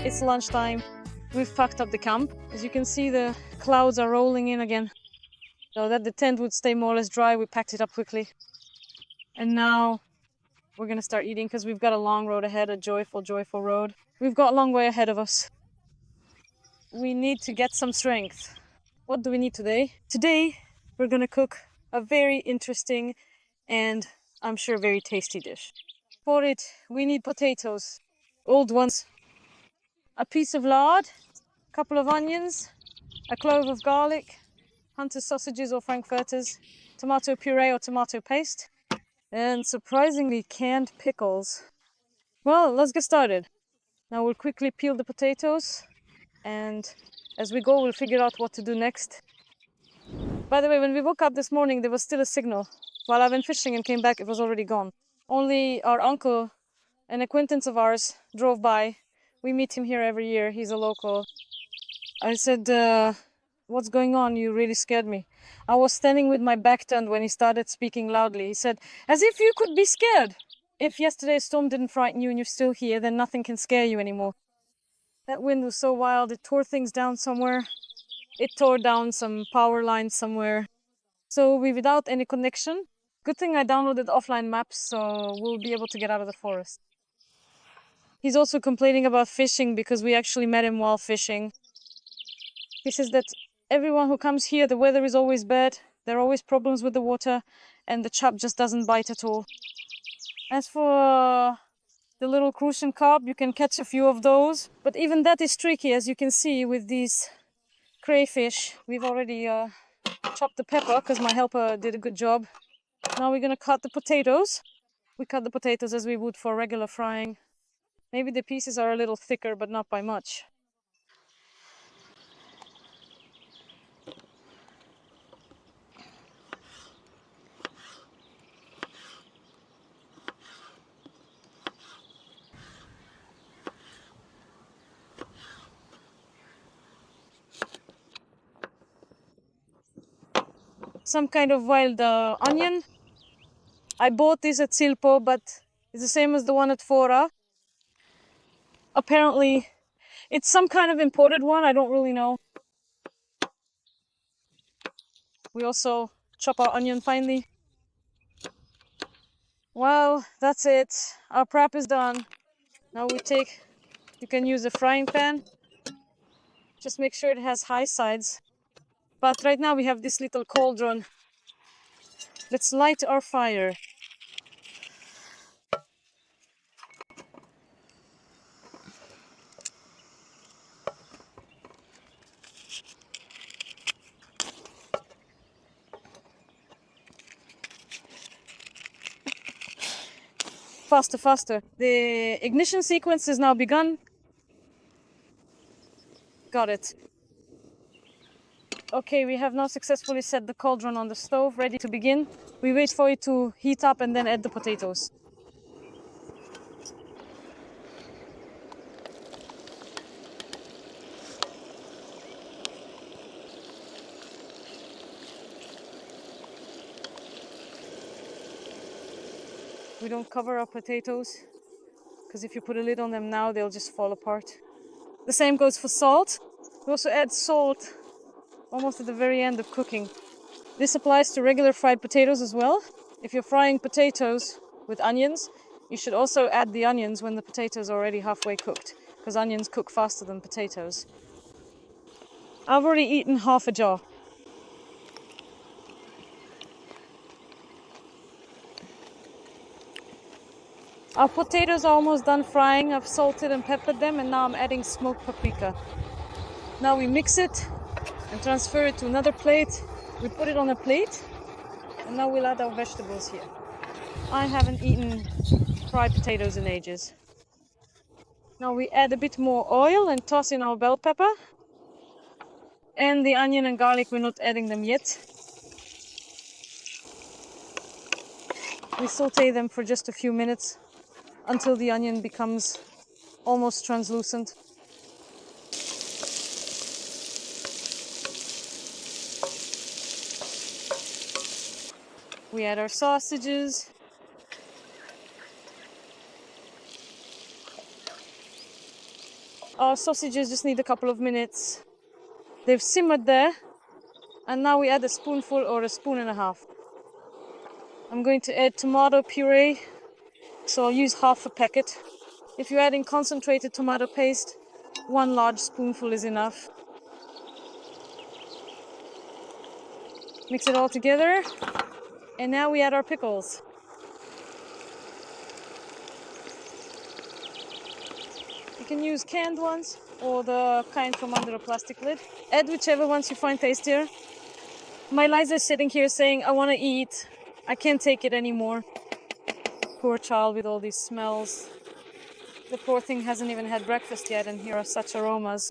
It's lunchtime. We've packed up the camp. As you can see, the clouds are rolling in again. So that the tent would stay more or less dry, we packed it up quickly. And now we're gonna start eating because we've got a long road ahead, a joyful, joyful road. We've got a long way ahead of us. We need to get some strength. What do we need today? Today, we're gonna cook a very interesting and I'm sure very tasty dish. For it, we need potatoes, old ones, a piece of lard, a couple of onions, a clove of garlic, Hunter sausages or frankfurters, tomato puree or tomato paste, and surprisingly canned pickles. Well, let's get started. Now we'll quickly peel the potatoes, and as we go, we'll figure out what to do next. By the way, when we woke up this morning, there was still a signal. While I went fishing and came back, it was already gone. Only our uncle, an acquaintance of ours, drove by. We meet him here every year. He's a local. I said, what's going on? You really scared me. I was standing with my back turned when he started speaking loudly. He said, as if you could be scared. If yesterday's storm didn't frighten you and you're still here, then nothing can scare you anymore. That wind was so wild, it tore things down somewhere. It tore down some power lines somewhere. So we without any connection. Good thing I downloaded offline maps, so we'll be able to get out of the forest. He's also complaining about fishing because we actually met him while fishing. He says that everyone who comes here, the weather is always bad, there are always problems with the water, and the chub just doesn't bite at all. As for the little crucian carp, you can catch a few of those, but even that is tricky, as you can see with these crayfish. We've already chopped the pepper because my helper did a good job. Now we're gonna cut the potatoes. We cut the potatoes as we would for regular frying. Maybe the pieces are a little thicker, but not by much. Some kind of wild onion. I bought this at Silpo, but it's the same as the one at Fora. Apparently, it's some kind of imported one, I don't really know. We also chop our onion finely. Well, that's it. Our prep is done. Now you can use a frying pan. Just make sure it has high sides. But right now we have this little cauldron. Let's light our fire. Faster, faster. The ignition sequence is now begun. Got it. Okay, we have now successfully set the cauldron on the stove, ready to begin. We wait for it to heat up and then add the potatoes. We don't cover our potatoes, because if you put a lid on them now, they'll just fall apart. The same goes for salt. We also add salt almost at the very end of cooking. This applies to regular fried potatoes as well. If you're frying potatoes with onions, you should also add the onions when the potatoes are already halfway cooked, because onions cook faster than potatoes. I've already eaten half a jar. Our potatoes are almost done frying. I've salted and peppered them, and now I'm adding smoked paprika. Now we mix it and transfer it to another plate. We put it on a plate, and now we'll add our vegetables here. I haven't eaten fried potatoes in ages. Now we add a bit more oil and toss in our bell pepper. And the onion and garlic, we're not adding them yet. We saute them for just a few minutes until the onion becomes almost translucent. We add our sausages. Our sausages just need a couple of minutes. They've simmered there, and now we add a spoonful or a spoon and a half. I'm going to add tomato puree, so I'll use half a packet. If you're adding concentrated tomato paste, 1 large spoonful is enough. Mix it all together, and now we add our pickles. You can use canned ones or the kind from under a plastic lid. Add whichever ones you find tastier. My Liza is sitting here saying, I want to eat. I can't take it anymore. Poor child with all these smells. The poor thing hasn't even had breakfast yet, and here are such aromas.